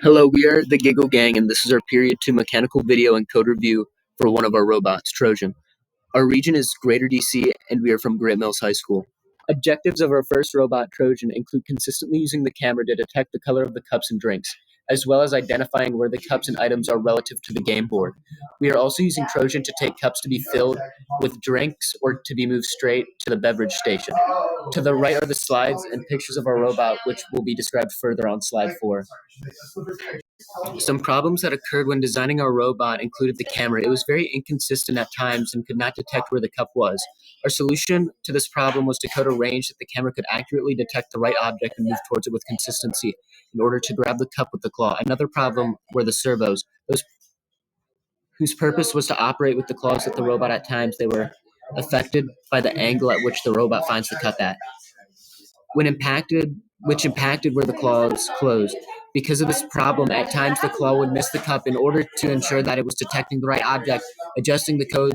Hello, we are the Giggle Gang, and this is our Period 2 mechanical video and code review for one of our robots, Trojan. Our region is Greater DC, and we are from Great Mills High School. Objectives of our first robot, Trojan, include consistently using the camera to detect the color of the cups and drinks, as well as identifying where the cups and items are relative to the game board. We are also using Trojan to take cups to be filled with drinks or to be moved straight to the beverage station. To the right are the slides and pictures of our robot, which will be described further on slide 4. Some problems that occurred when designing our robot included the camera. It was very inconsistent at times and could not detect where the cup was. Our solution to this problem was to code a range that the camera could accurately detect the right object and move towards it with consistency in order to grab the cup with the claw. Another problem were the servos, whose purpose was to operate with the claws of the robot. At times, they were affected by the angle at which the robot finds the cup at which impacted where the claw is closed. Because of this problem, at times the claw would miss the cup. In order to ensure that it was detecting the right object, adjusting the code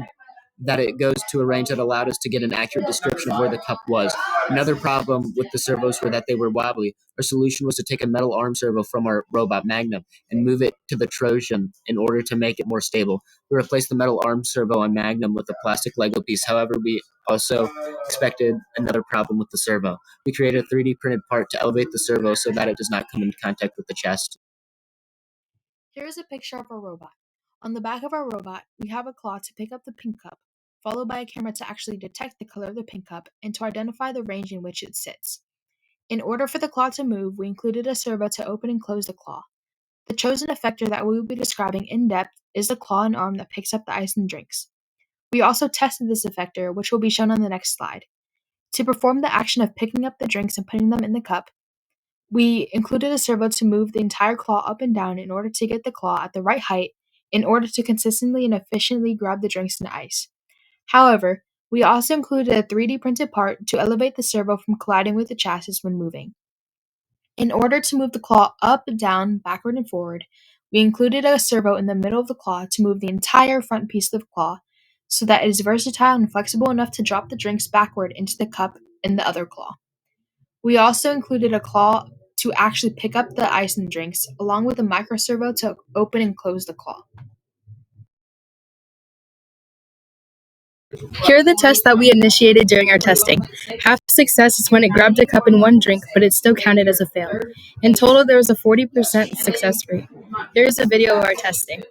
that it goes to a range that allowed us to get an accurate description of where the cup was. Another problem with the servos were that they were wobbly. Our solution was to take a metal arm servo from our robot Magnum and move it to the Trojan in order to make it more stable. We replaced the metal arm servo on Magnum with a plastic Lego piece. However, we also expected another problem with the servo. We created a 3D printed part to elevate the servo so that it does not come in contact with the chest. Here is a picture of our robot. On the back of our robot, we have a claw to pick up the pink cup, followed by a camera to actually detect the color of the pink cup and to identify the range in which it sits. In order for the claw to move, we included a servo to open and close the claw. The chosen effector that we will be describing in depth is the claw and arm that picks up the ice and drinks. We also tested this effector, which will be shown on the next slide. To perform the action of picking up the drinks and putting them in the cup, we included a servo to move the entire claw up and down in order to get the claw at the right height in order to consistently and efficiently grab the drinks and ice. However, we also included a 3D printed part to elevate the servo from colliding with the chassis when moving. In order to move the claw up, down, backward, and forward, we included a servo in the middle of the claw to move the entire front piece of the claw so that it is versatile and flexible enough to drop the drinks backward into the cup in the other claw. We also included a claw to actually pick up the ice and drinks, along with a micro servo to open and close the claw. Here are the tests that we initiated during our testing. Half success is when it grabbed a cup in one drink, but it still counted as a fail. In total, there was a 40% success rate. Here is a video of our testing.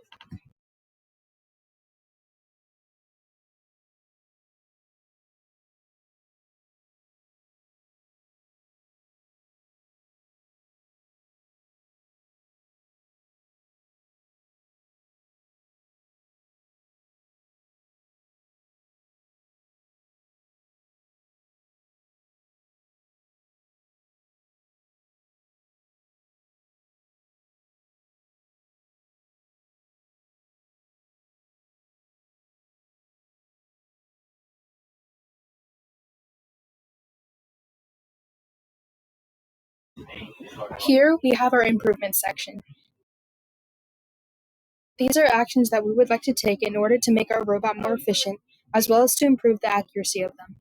Here we have our improvement section. These are actions that we would like to take in order to make our robot more efficient, as well as to improve the accuracy of them.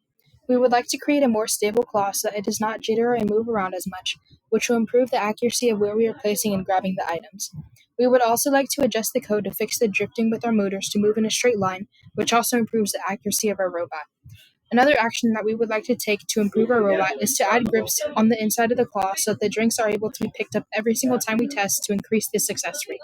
We would like to create a more stable claw so that it does not jitter and move around as much, which will improve the accuracy of where we are placing and grabbing the items. We would also like to adjust the code to fix the drifting with our motors to move in a straight line, which also improves the accuracy of our robot. Another action that we would like to take to improve our robot is to add grips on the inside of the claw so that the drinks are able to be picked up every single time we test to increase the success rate.